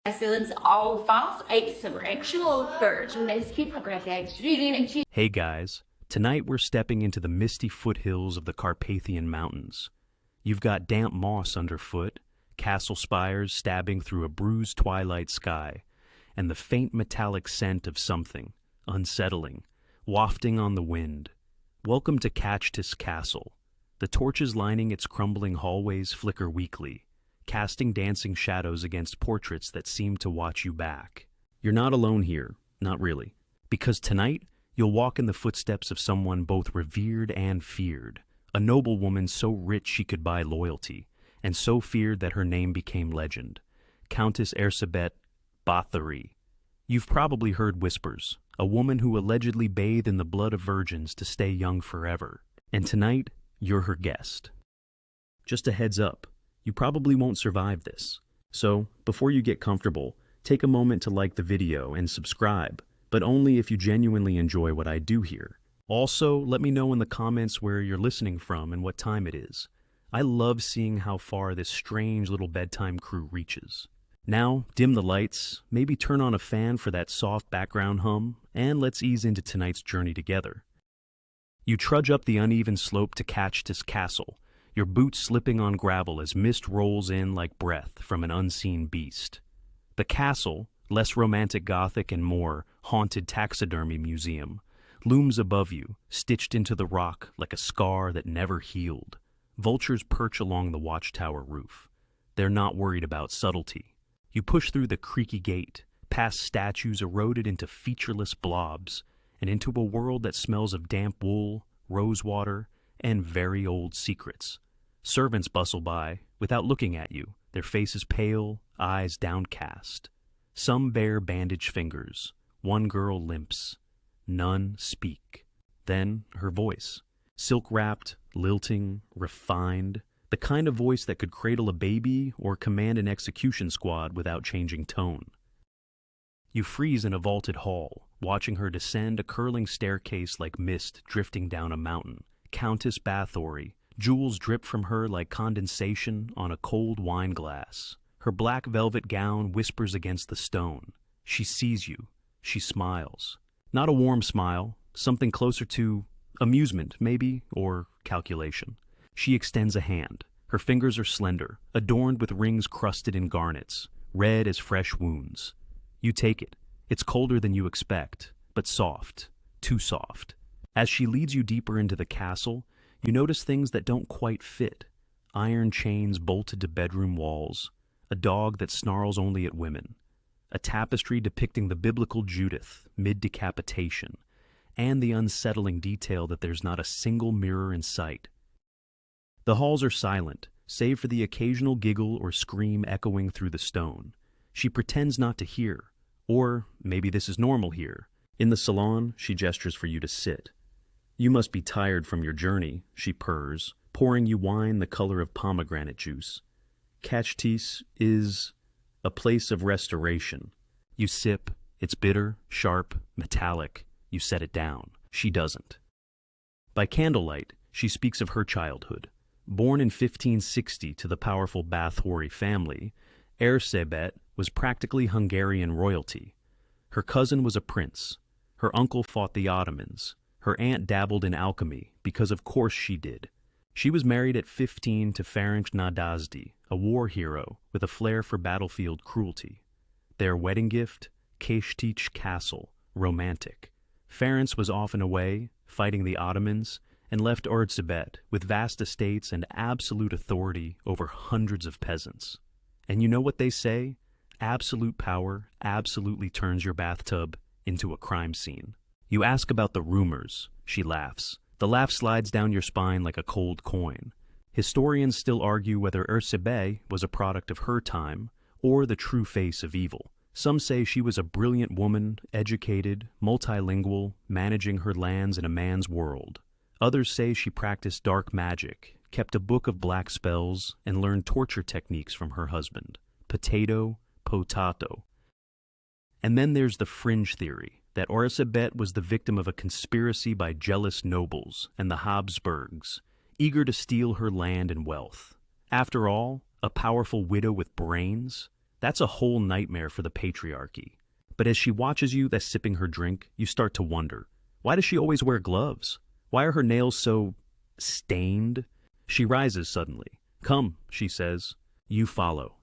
Silence all false acts of actual birds and those people and Hey guys, tonight we're stepping into the misty foothills of the Carpathian Mountains. You've got damp moss underfoot, castle spires stabbing through a bruised twilight sky, and the faint metallic scent of something, unsettling, wafting on the wind. Welcome to Cachtice Castle. The torches lining its crumbling hallways flicker weakly, casting dancing shadows against portraits that seem to watch you back. You're not alone here, not really, because tonight you'll walk in the footsteps of someone both revered and feared, a noblewoman so rich she could buy loyalty, and so feared that her name became legend, Countess Erzsébet Báthory. You've probably heard whispers, a woman who allegedly bathed in the blood of virgins to stay young forever, and tonight you're her guest. Just a heads up, you probably won't survive this. So, before you get comfortable, take a moment to like the video and subscribe, but only if you genuinely enjoy what I do here. Also, let me know in the comments where you're listening from and what time it is. I love seeing how far this strange little bedtime crew reaches. Now, dim the lights, maybe turn on a fan for that soft background hum, and let's ease into tonight's journey together. You trudge up the uneven slope to Cachtice Castle, your boots slipping on gravel as mist rolls in like breath from an unseen beast. The castle, less romantic Gothic and more haunted taxidermy museum, looms above you, stitched into the rock like a scar that never healed. Vultures perch along the watchtower roof. They're not worried about subtlety. You push through the creaky gate, past statues eroded into featureless blobs, and into a world that smells of damp wool, rosewater, and very old secrets. Servants bustle by, without looking at you, their faces pale, eyes downcast. Some bear bandaged fingers. One girl limps. None speak. Then her voice. Silk-wrapped, lilting, refined. The kind of voice that could cradle a baby or command an execution squad without changing tone. You freeze in a vaulted hall, watching her descend a curling staircase like mist drifting down a mountain. Countess Báthory. Jewels drip from her like condensation on a cold wine glass. Her black velvet gown whispers against the stone. She sees you. She smiles. Not a warm smile, something closer to amusement, maybe, or calculation. She extends a hand. Her fingers are slender, adorned with rings crusted in garnets, red as fresh wounds. You take it. It's colder than you expect, but soft, too soft. As she leads you deeper into the castle, you notice things that don't quite fit. Iron chains bolted to bedroom walls, a dog that snarls only at women, a tapestry depicting the biblical Judith, mid-decapitation, and the unsettling detail that there's not a single mirror in sight. The halls are silent, save for the occasional giggle or scream echoing through the stone. She pretends not to hear, or maybe this is normal here. In the salon, she gestures for you to sit. You must be tired from your journey, she purrs, pouring you wine the color of pomegranate juice. Cachtice is a place of restoration. You sip, it's bitter, sharp, metallic. You set it down. She doesn't. By candlelight, she speaks of her childhood. Born in 1560 to the powerful Báthory family, Erzsébet was practically Hungarian royalty. Her cousin was a prince. Her uncle fought the Ottomans. Her aunt dabbled in alchemy, because of course she did. She was married at 15 to Ferenc Nadasdy, a war hero with a flair for battlefield cruelty. Their wedding gift, Cachtice Castle, romantic. Ferenc was often away, fighting the Ottomans, and left Erzsébet with vast estates and absolute authority over hundreds of peasants. And you know what they say? Absolute power absolutely turns your bathtub into a crime scene. You ask about the rumors. She laughs. The laugh slides down your spine like a cold coin. Historians still argue whether Erzsébet was a product of her time or the true face of evil. Some say she was a brilliant woman, educated, multilingual, managing her lands in a man's world. Others say she practiced dark magic, kept a book of black spells, and learned torture techniques from her husband. Potato. And then there's the fringe theory that Erzsébet was the victim of a conspiracy by jealous nobles and the Habsburgs, eager to steal her land and wealth. After all, a powerful widow with brains? That's a whole nightmare for the patriarchy. But as she watches you, that's sipping her drink, you start to wonder. Why does she always wear gloves? Why are her nails so stained? She rises suddenly. Come, she says. You follow.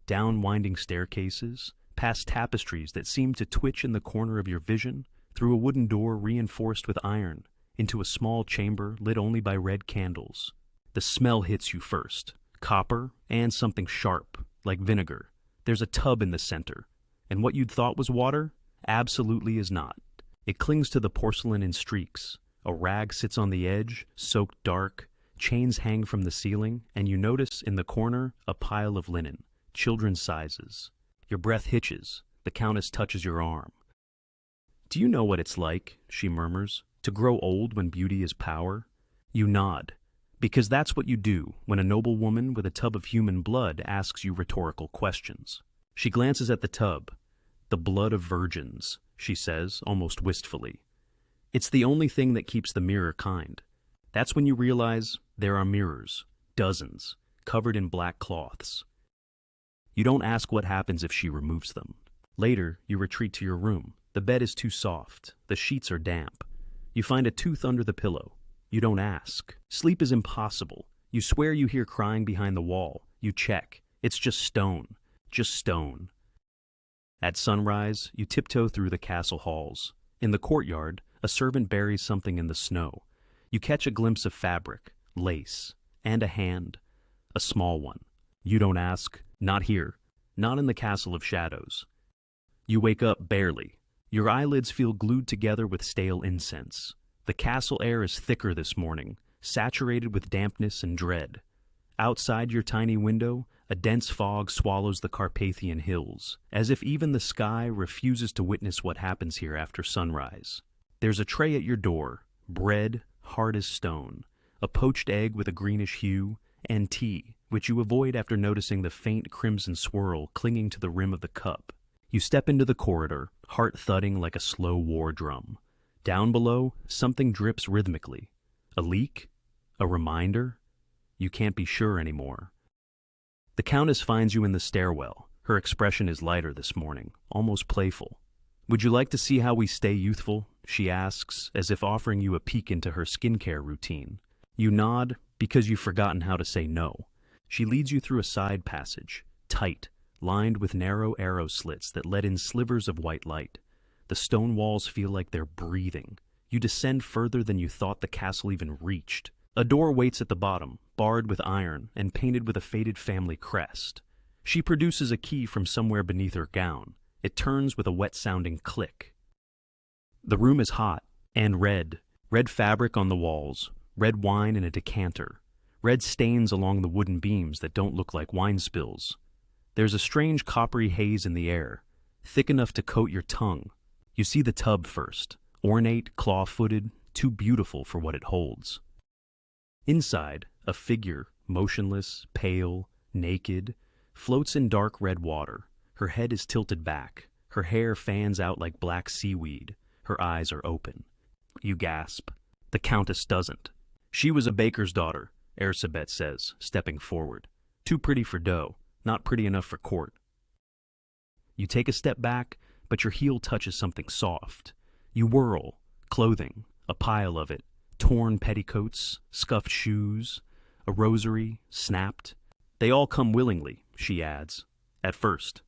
Down winding staircases, past tapestries that seem to twitch in the corner of your vision, through a wooden door reinforced with iron, into a small chamber lit only by red candles. The smell hits you first. Copper and something sharp, like vinegar. There's a tub in the center. And what you'd thought was water, absolutely is not. It clings to the porcelain in streaks. A rag sits on the edge, soaked dark. Chains hang from the ceiling, and you notice in the corner a pile of linen, children's sizes. Your breath hitches. The Countess touches your arm. Do you know what it's like, she murmurs, to grow old when beauty is power? You nod, because that's what you do when a noble woman with a tub of human blood asks you rhetorical questions. She glances at the tub. The blood of virgins, she says, almost wistfully. It's the only thing that keeps the mirror kind. That's when you realize there are mirrors, dozens, covered in black cloths. You don't ask what happens if she removes them. Later, you retreat to your room. The bed is too soft. The sheets are damp. You find a tooth under the pillow. You don't ask. Sleep is impossible. You swear you hear crying behind the wall. You check. It's just stone. Just stone. At sunrise, you tiptoe through the castle halls. In the courtyard, a servant buries something in the snow. You catch a glimpse of fabric, lace, and a hand. A small one. You don't ask. Not here. Not in the castle of shadows. You wake up barely. Your eyelids feel glued together with stale incense. The castle air is thicker this morning, saturated with dampness and dread. Outside your tiny window, a dense fog swallows the Carpathian hills, as if even the sky refuses to witness what happens here after sunrise. There's a tray at your door, bread, hard as stone, a poached egg with a greenish hue, and tea, which you avoid after noticing the faint crimson swirl clinging to the rim of the cup. You step into the corridor, heart thudding like a slow war drum. Down below, something drips rhythmically. A leak? A reminder? You can't be sure anymore. The Countess finds you in the stairwell. Her expression is lighter this morning, almost playful. Would you like to see how we stay youthful? She asks, as if offering you a peek into her skincare routine. You nod because you've forgotten how to say no. She leads you through a side passage, tight, lined with narrow arrow slits that let in slivers of white light. The stone walls feel like they're breathing. You descend further than you thought the castle even reached. A door waits at the bottom, barred with iron and painted with a faded family crest. She produces a key from somewhere beneath her gown. It turns with a wet-sounding click. The room is hot and red. Red fabric on the walls, red wine in a decanter, red stains along the wooden beams that don't look like wine spills. There's a strange coppery haze in the air, thick enough to coat your tongue. You see the tub first, ornate, claw-footed, too beautiful for what it holds. Inside, a figure, motionless, pale, naked, floats in dark red water. Her head is tilted back. Her hair fans out like black seaweed. Her eyes are open. You gasp. The Countess doesn't. She was a baker's daughter, Erzsébet says, stepping forward. Too pretty for dough, not pretty enough for court. You take a step back, but your heel touches something soft. You whirl. Clothing, a pile of it. Torn petticoats, scuffed shoes, a rosary, snapped. They all come willingly, she adds. At first.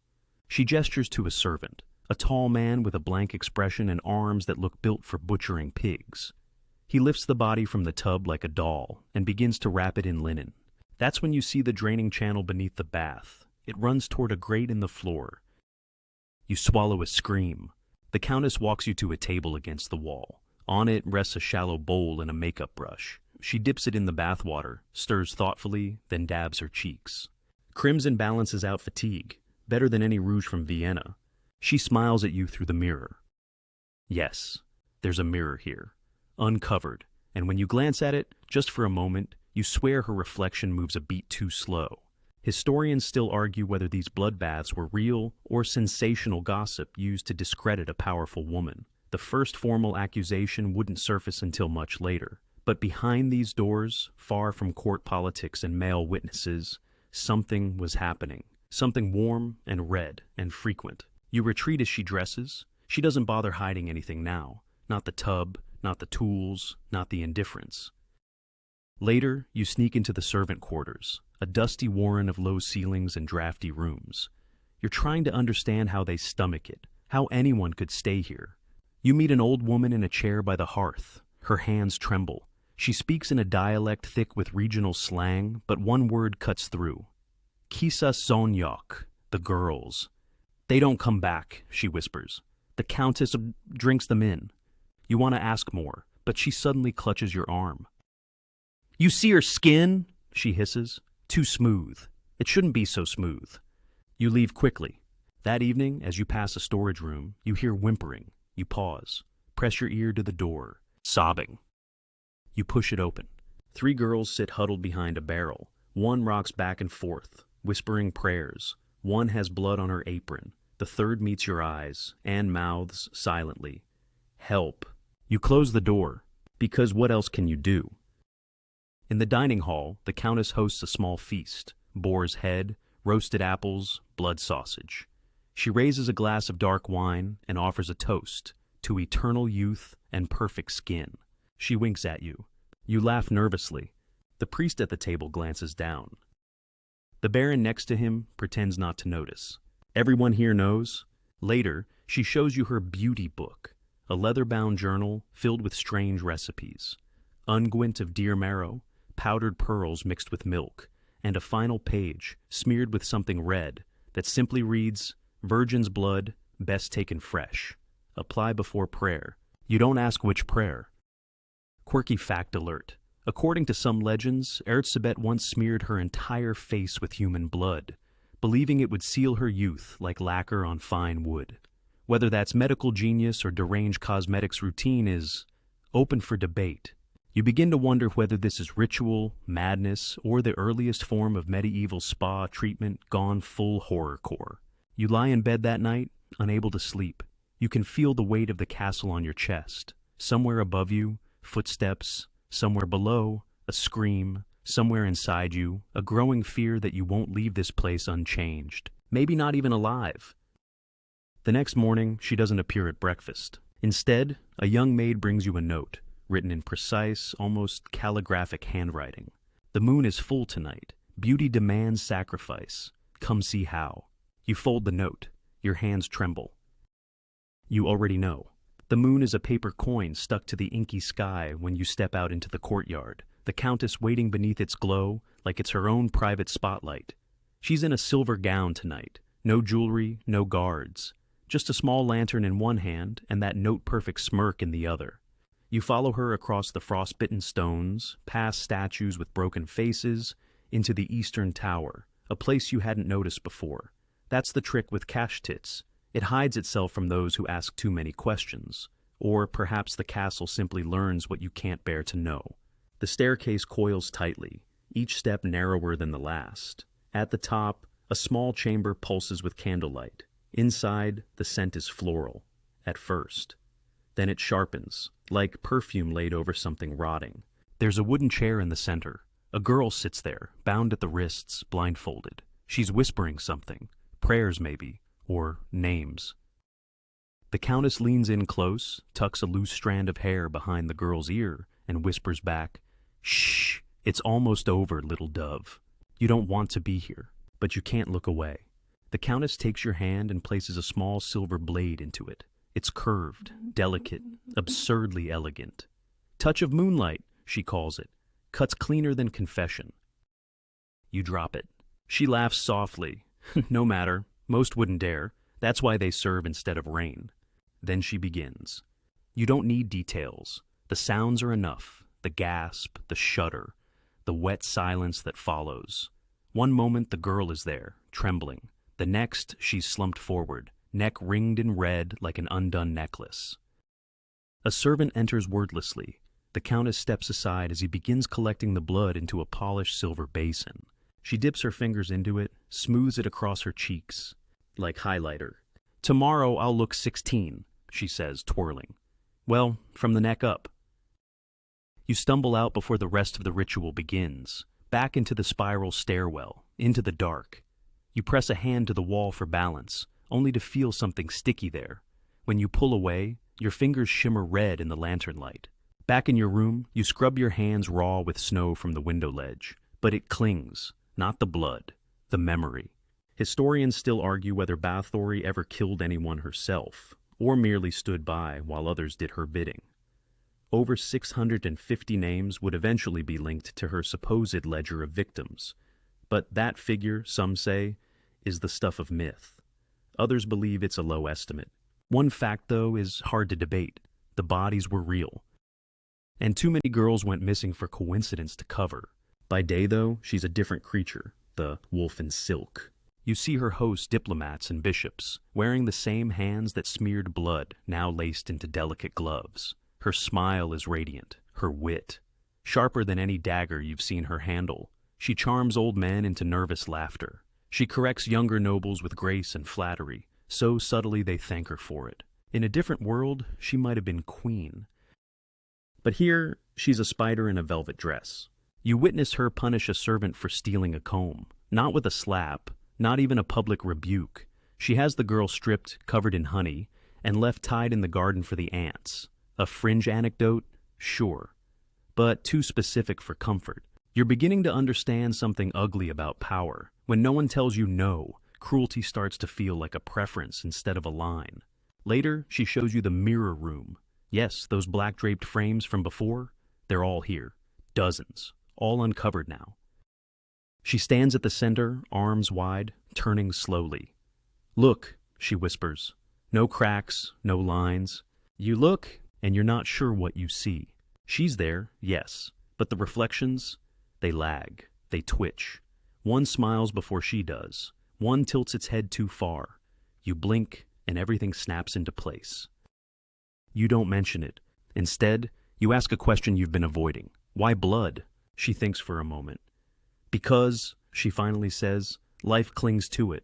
She gestures to a servant, a tall man with a blank expression and arms that look built for butchering pigs. He lifts the body from the tub like a doll and begins to wrap it in linen. That's when you see the draining channel beneath the bath. It runs toward a grate in the floor. You swallow a scream. The Countess walks you to a table against the wall. On it rests a shallow bowl and a makeup brush. She dips it in the bathwater, stirs thoughtfully, then dabs her cheeks. Crimson balances out fatigue, better than any rouge from Vienna. She smiles at you through the mirror. Yes, there's a mirror here, uncovered, and when you glance at it, just for a moment, you swear her reflection moves a beat too slow. Historians still argue whether these bloodbaths were real or sensational gossip used to discredit a powerful woman. The first formal accusation wouldn't surface until much later. But behind these doors, far from court politics and male witnesses, something was happening. something warm and red and frequent. You retreat as she dresses. She doesn't bother hiding anything now. Not the tub, not the tools, not the indifference. Later, you sneak into the servant quarters, a dusty warren of low ceilings and drafty rooms. You're trying to understand how they stomach it, how anyone could stay here. You meet an old woman in a chair by the hearth. Her hands tremble. She speaks in a dialect thick with regional slang, but one word cuts through. Kisa Sonyok, the girls. They don't come back, she whispers. The Countess drinks them in. You want to ask more, but she suddenly clutches your arm. You see her skin? She hisses. Too smooth. It shouldn't be so smooth. You leave quickly. That evening, as you pass a storage room, you hear whimpering. You pause. Press your ear to the door. Sobbing. You push it open. 3 girls sit huddled behind a barrel. One rocks back and forth, whispering prayers. One has blood on her apron. The third meets your eyes and mouths silently. Help. You close the door, because what else can you do? In the dining hall, the Countess hosts a small feast. Boar's head, roasted apples, blood sausage. She raises a glass of dark wine and offers a toast to eternal youth and perfect skin. She winks at you. You laugh nervously. The priest at the table glances down. The Baron next to him pretends not to notice. Everyone here knows. Later, she shows you her beauty book, a leather-bound journal filled with strange recipes. Unguent of deer marrow, powdered pearls mixed with milk, and a final page smeared with something red that simply reads, Virgin's blood, best taken fresh. Apply before prayer. You don't ask which prayer. Quirky fact alert. According to some legends, Erzsébet once smeared her entire face with human blood, believing it would seal her youth like lacquer on fine wood. Whether that's medical genius or deranged cosmetics routine is open for debate. You begin to wonder whether this is ritual, madness, or the earliest form of medieval spa treatment gone full horrorcore. You lie in bed that night, unable to sleep. You can feel the weight of the castle on your chest. Somewhere above you, footsteps. Somewhere below, a scream. Somewhere inside you, a growing fear that you won't leave this place unchanged. Maybe not even alive. The next morning, she doesn't appear at breakfast. Instead, a young maid brings you a note, written in precise, almost calligraphic handwriting. The moon is full tonight. Beauty demands sacrifice. Come see how. You fold the note. Your hands tremble. You already know. The moon is a paper coin stuck to the inky sky when you step out into the courtyard, the Countess waiting beneath its glow like it's her own private spotlight. She's in a silver gown tonight. No jewelry, no guards. Just a small lantern in one hand and that note-perfect smirk in the other. You follow her across the frostbitten stones, past statues with broken faces, into the Eastern Tower, a place you hadn't noticed before. That's the trick with Cachtice. It hides itself from those who ask too many questions. Or perhaps the castle simply learns what you can't bear to know. The staircase coils tightly, each step narrower than the last. At the top, a small chamber pulses with candlelight. Inside, the scent is floral, at first. Then it sharpens, like perfume laid over something rotting. There's a wooden chair in the center. A girl sits there, bound at the wrists, blindfolded. She's whispering something. Prayers, maybe. Or names. The Countess leans in close, tucks a loose strand of hair behind the girl's ear, and whispers back, Shh, it's almost over, little dove. You don't want to be here, but you can't look away. The Countess takes your hand and places a small silver blade into it. It's curved, delicate, absurdly elegant. Touch of moonlight, she calls it. Cuts cleaner than confession. You drop it. She laughs softly. No matter. Most wouldn't dare. That's why they serve instead of rain. Then she begins. You don't need details. The sounds are enough. The gasp, the shudder, the wet silence that follows. One moment the girl is there, trembling. The next she's slumped forward, neck ringed in red like an undone necklace. A servant enters wordlessly. The Countess steps aside as he begins collecting the blood into a polished silver basin. She dips her fingers into it, smooths it across her cheeks, like highlighter. Tomorrow I'll look 16, she says, twirling. Well, from the neck up. You stumble out before the rest of the ritual begins, back into the spiral stairwell, into the dark. You press a hand to the wall for balance, only to feel something sticky there. When you pull away, your fingers shimmer red in the lantern light. Back in your room, you scrub your hands raw with snow from the window ledge, but it clings, not the blood, the memory. Historians still argue whether Báthory ever killed anyone herself, or merely stood by while others did her bidding. Over 650 names would eventually be linked to her supposed ledger of victims, but that figure, some say, is the stuff of myth. Others believe it's a low estimate. One fact, though, is hard to debate. The bodies were real. And too many girls went missing for coincidence to cover. By day, though, she's a different creature, the wolf in silk. You see her host diplomats and bishops, wearing the same hands that smeared blood, now laced into delicate gloves. Her smile is radiant, her wit, sharper than any dagger you've seen her handle. She charms old men into nervous laughter. She corrects younger nobles with grace and flattery, so subtly they thank her for it. In a different world, she might have been queen. But here, she's a spider in a velvet dress. You witness her punish a servant for stealing a comb, not with a slap, not even a public rebuke. She has the girl stripped, covered in honey, and left tied in the garden for the ants. A fringe anecdote? Sure. But too specific for comfort. You're beginning to understand something ugly about power. When no one tells you no, cruelty starts to feel like a preference instead of a line. Later, she shows you the mirror room. Yes, those black-draped frames from before, they're all here. Dozens, all uncovered now. She stands at the center, arms wide, turning slowly. "Look," she whispers. No cracks, no lines. You look, and you're not sure what you see. She's there, yes, but the reflections, they lag, they twitch. One smiles before she does. One tilts its head too far. You blink, and everything snaps into place. You don't mention it. Instead, you ask a question you've been avoiding. Why blood? She thinks for a moment. Because, she finally says, life clings to it.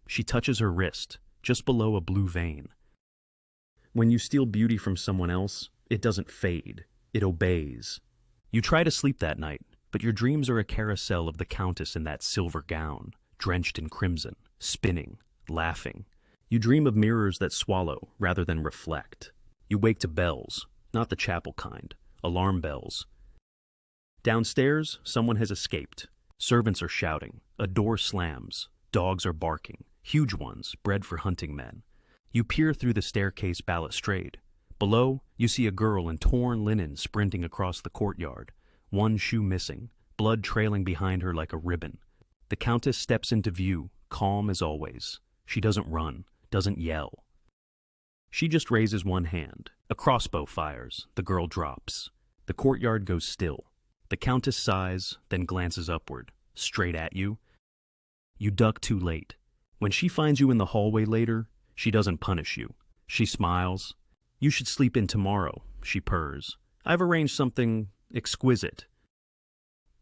She touches her wrist, just below a blue vein. When you steal beauty from someone else, it doesn't fade. It obeys. You try to sleep that night, but your dreams are a carousel of the Countess in that silver gown, drenched in crimson, spinning, laughing. You dream of mirrors that swallow rather than reflect. You wake to bells, not the chapel kind, alarm bells. Downstairs, someone has escaped. Servants are shouting. A door slams. Dogs are barking, huge ones, bred for hunting men. You peer through the staircase balustrade. Below, you see a girl in torn linen sprinting across the courtyard, one shoe missing, blood trailing behind her like a ribbon. The Countess steps into view, calm as always. She doesn't run, doesn't yell. She just raises one hand. A crossbow fires. The girl drops. The courtyard goes still. The Countess sighs, then glances upward, straight at you. You duck too late. When she finds you in the hallway later, she doesn't punish you. She smiles. "You should sleep in tomorrow," she purrs. "I've arranged something exquisite."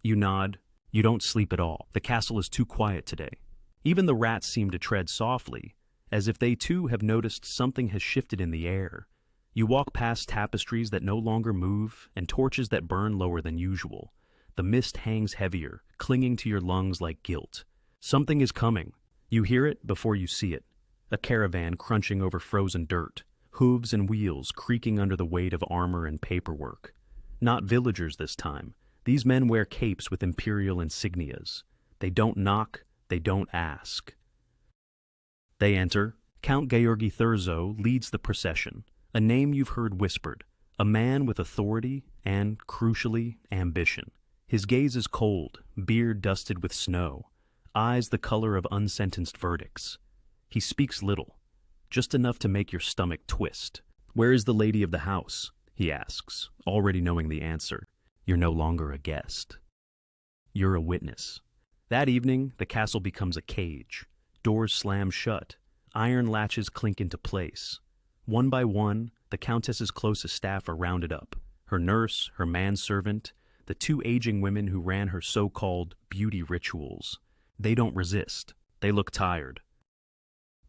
You nod. You don't sleep at all. The castle is too quiet today. Even the rats seem to tread softly, as if they too have noticed something has shifted in the air. You walk past tapestries that no longer move and torches that burn lower than usual. The mist hangs heavier, clinging to your lungs like guilt. Something is coming. You hear it before you see it. A caravan crunching over frozen dirt, hooves and wheels creaking under the weight of armor and paperwork. Not villagers this time. These men wear capes with imperial insignias. They don't knock, they don't ask. They enter. Count Georgi Thurzo leads the procession, a name you've heard whispered, a man with authority and, crucially, ambition. His gaze is cold, beard dusted with snow, eyes the color of unsentenced verdicts. He speaks little, just enough to make your stomach twist. "Where is the lady of the house?" he asks, already knowing the answer. You're no longer a guest. You're a witness. That evening, the castle becomes a cage. Doors slam shut. Iron latches clink into place. One by one, the Countess's closest staff are rounded up. Her nurse, her manservant, the two aging women who ran her so-called beauty rituals. They don't resist. They look tired.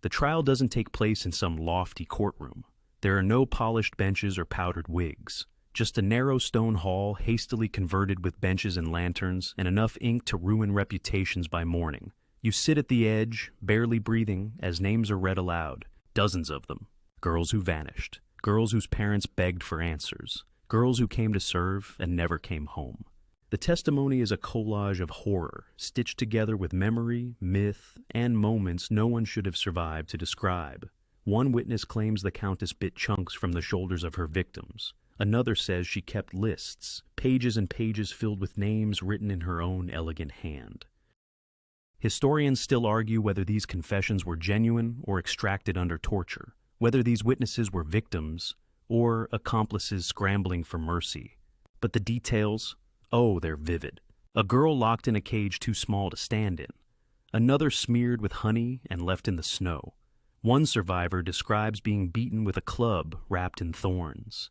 The trial doesn't take place in some lofty courtroom. There are no polished benches or powdered wigs. Just a narrow stone hall hastily converted with benches and lanterns and enough ink to ruin reputations by morning. You sit at the edge, barely breathing, as names are read aloud. Dozens of them. Girls who vanished. Girls whose parents begged for answers. Girls who came to serve and never came home. The testimony is a collage of horror, stitched together with memory, myth, and moments no one should have survived to describe. One witness claims the Countess bit chunks from the shoulders of her victims. Another says she kept lists, pages and pages filled with names written in her own elegant hand. Historians still argue whether these confessions were genuine or extracted under torture, whether these witnesses were victims or accomplices scrambling for mercy. But the details, oh, they're vivid. A girl locked in a cage too small to stand in. Another smeared with honey and left in the snow. One survivor describes being beaten with a club wrapped in thorns.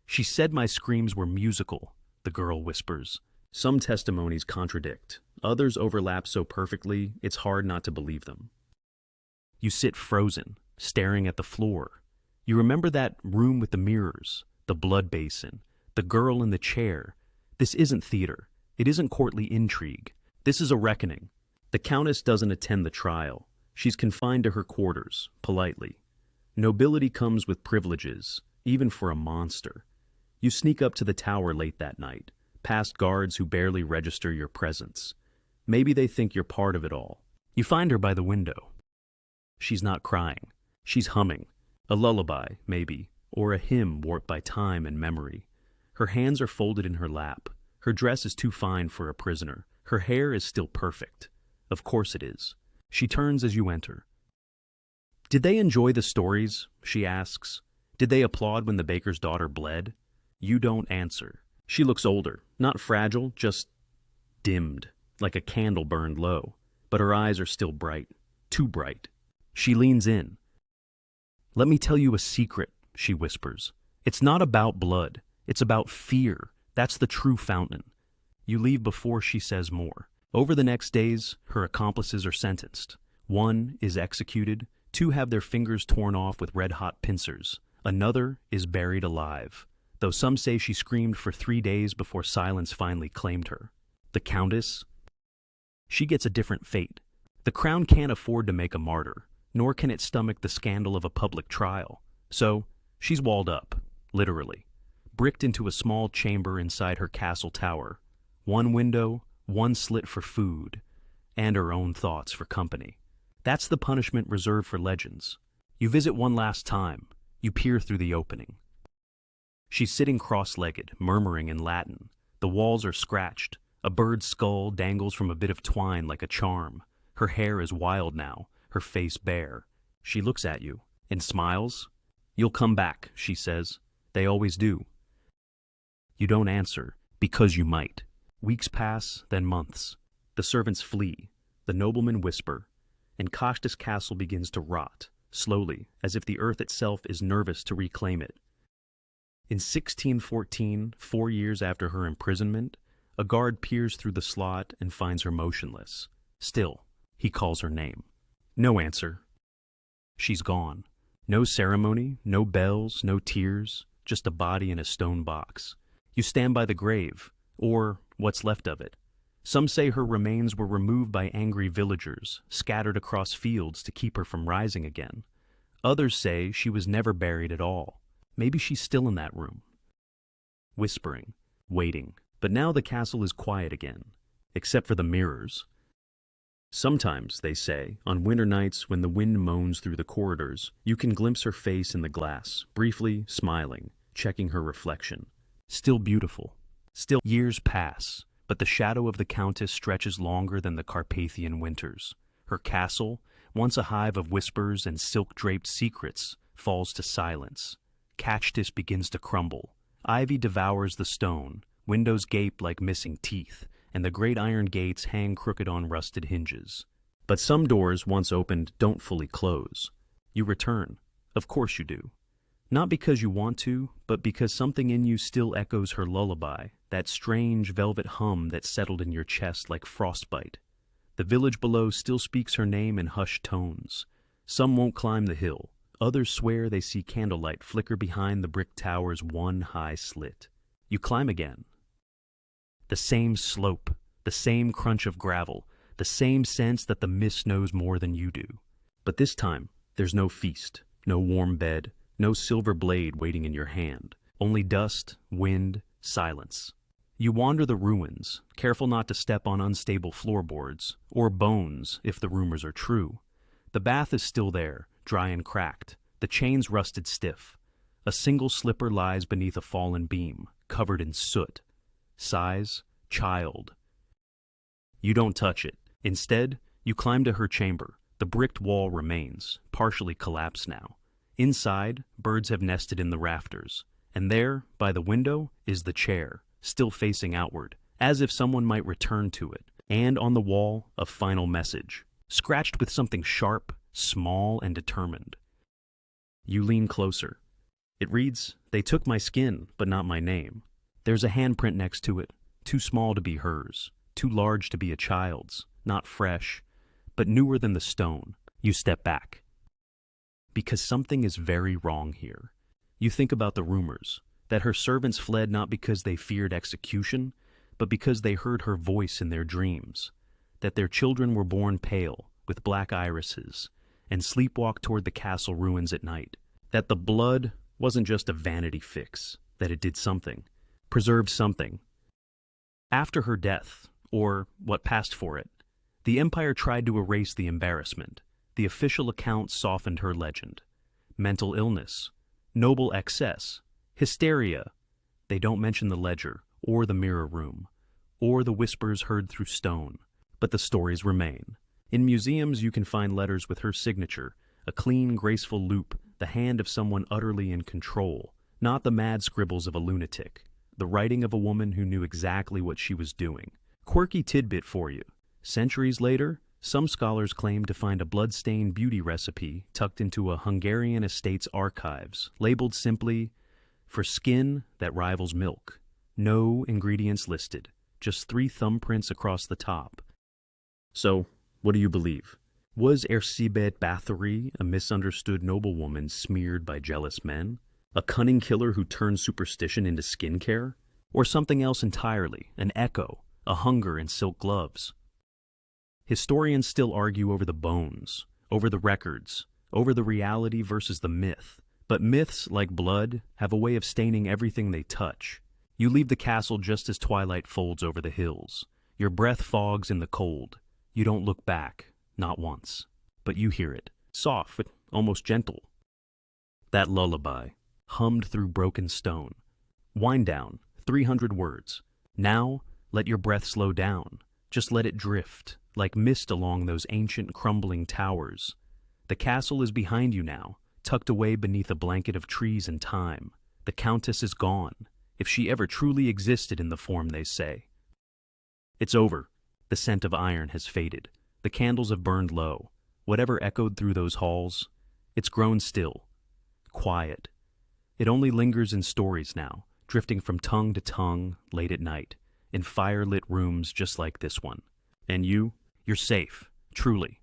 She said my screams were musical, the girl whispers. Some testimonies contradict. Others overlap so perfectly, it's hard not to believe them. You sit frozen, staring at the floor. You remember that room with the mirrors, the blood basin, the girl in the chair. This isn't theater. It isn't courtly intrigue. This is a reckoning. The Countess doesn't attend the trial. She's confined to her quarters, politely. Nobility comes with privileges, even for a monster. You sneak up to the tower late that night, past guards who barely register your presence. Maybe they think you're part of it all. You find her by the window. She's not crying. She's humming. A lullaby, maybe, or a hymn warped by time and memory. Her hands are folded in her lap. Her dress is too fine for a prisoner. Her hair is still perfect. Of course it is. She turns as you enter. Did they enjoy the stories? She asks. Did they applaud when the baker's daughter bled? You don't answer. She looks older, not fragile, just dimmed, like a candle burned low. But her eyes are still bright, too bright. She leans in. Let me tell you a secret, she whispers. It's not about blood. It's about fear. That's the true fountain. You leave before she says more. Over the next days, her accomplices are sentenced. One is executed. Two have their fingers torn off with red-hot pincers. Another is buried alive, though some say she screamed for 3 days before silence finally claimed her. The Countess? She gets a different fate. The crown can't afford to make a martyr, nor can it stomach the scandal of a public trial. So, she's walled up, literally, bricked into a small chamber inside her castle tower. One window, one slit for food, and her own thoughts for company. That's the punishment reserved for legends. You visit one last time. You peer through the opening. She's sitting cross-legged, murmuring in Latin. The walls are scratched. A bird's skull dangles from a bit of twine like a charm. Her hair is wild now, her face bare. She looks at you and smiles. You'll come back, she says. They always do. You don't answer, because you might. Weeks pass, then months. The servants flee. The noblemen whisper. And Cachtice Castle begins to rot, slowly, as if the earth itself is nervous to reclaim it. In 1614, 4 years after her imprisonment, a guard peers through the slot and finds her motionless. Still, he calls her name. No answer. She's gone. No ceremony, no bells, no tears, just a body in a stone box. You stand by the grave, or what's left of it. Some say her remains were removed by angry villagers, scattered across fields to keep her from rising again. Others say she was never buried at all. Maybe she's still in that room. Whispering, waiting. But now the castle is quiet again, except for the mirrors. Sometimes, they say, on winter nights when the wind moans through the corridors, you can glimpse her face in the glass, briefly smiling, checking her reflection. Still beautiful. Still years pass, but the shadow of the Countess stretches longer than the Carpathian winters. Her castle, once a hive of whispers and silk-draped secrets, falls to silence. Cachtice begins to crumble. Ivy devours the stone, windows gape like missing teeth, and the great iron gates hang crooked on rusted hinges. But some doors, once opened, don't fully close. You return. Of course you do. Not because you want to, but because something in you still echoes her lullaby, that strange velvet hum that settled in your chest like frostbite. The village below still speaks her name in hushed tones. Some won't climb the hill. Others swear they see candlelight flicker behind the brick tower's one high slit. You climb again. The same slope, the same crunch of gravel, the same sense that the mist knows more than you do. But this time, there's no feast, no warm bed, no silver blade waiting in your hand. Only dust, wind, silence. You wander the ruins, careful not to step on unstable floorboards, or bones if the rumors are true. The bath is still there, dry and cracked, the chains rusted stiff. A single slipper lies beneath a fallen beam, covered in soot. Size, child. You don't touch it. Instead, you climb to her chamber. The bricked wall remains, partially collapsed now. Inside, birds have nested in the rafters. And there, by the window, is the chair, still facing outward, as if someone might return to it. And on the wall, a final message, scratched with something sharp, small, and determined. You lean closer. It reads, "They took my skin, but not my name." There's a handprint next to it, too small to be hers, too large to be a child's, not fresh, but newer than the stone. You step back. Because something is very wrong here. You think about the rumors, that her servants fled not because they feared execution, but because they heard her voice in their dreams, that their children were born pale, with black irises, and sleepwalked toward the castle ruins at night, that the blood wasn't just a vanity fix, that it did something, preserved something. After her death, or what passed for it, the Empire tried to erase the embarrassment. The official account softened her legend. Mental illness, noble excess, hysteria. They don't mention the ledger, or the mirror room, or the whispers heard through stone, but the stories remain. In museums you can find letters with her signature, a clean, graceful loop, the hand of someone utterly in control, not the mad scribbles of a lunatic, the writing of a woman who knew exactly what she was doing. Quirky tidbit for you. Centuries later, some scholars claim to find a blood-stained beauty recipe tucked into a Hungarian estate's archives, labeled simply, "For skin that rivals milk." No ingredients listed, just 3 thumbprints across the top. So, what do you believe? Was Erzsébet Báthory a misunderstood noblewoman smeared by jealous men? A cunning killer who turned superstition into skincare? Or something else entirely, an echo, a hunger in silk gloves? Historians still argue over the bones, over the records, over the reality versus the myth. But myths, like blood, have a way of staining everything they touch. You leave the castle just as twilight folds over the hills. Your breath fogs in the cold. You don't look back, not once. But you hear it, soft, almost gentle. That lullaby, hummed through broken stone. Wind down, 300 words. Now, let your breath slow down. Just let it drift, like mist along those ancient crumbling towers. The castle is behind you now, tucked away beneath a blanket of trees and time. The Countess is gone, if she ever truly existed in the form they say. It's over. The scent of iron has faded. The candles have burned low. Whatever echoed through those halls, it's grown still, quiet. It only lingers in stories now, drifting from tongue to tongue late at night, in fire-lit rooms just like this one. And you're safe, truly.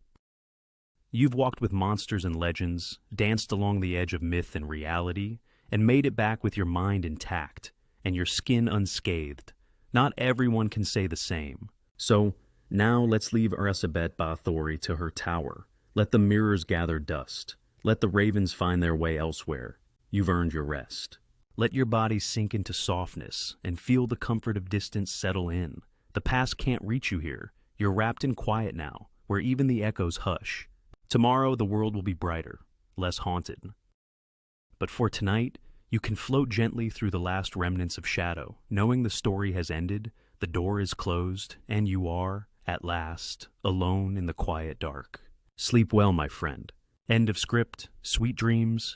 You've walked with monsters and legends, danced along the edge of myth and reality, and made it back with your mind intact, and your skin unscathed. Not everyone can say the same. So, now let's leave Erzsébet Báthory to her tower. Let the mirrors gather dust. Let the ravens find their way elsewhere. You've earned your rest. Let your body sink into softness, and feel the comfort of distance settle in. The past can't reach you here. You're wrapped in quiet now, where even the echoes hush. Tomorrow the world will be brighter, less haunted. But for tonight, you can float gently through the last remnants of shadow, knowing the story has ended, the door is closed, and you are, at last, alone in the quiet dark. Sleep well, my friend. End of script. Sweet dreams.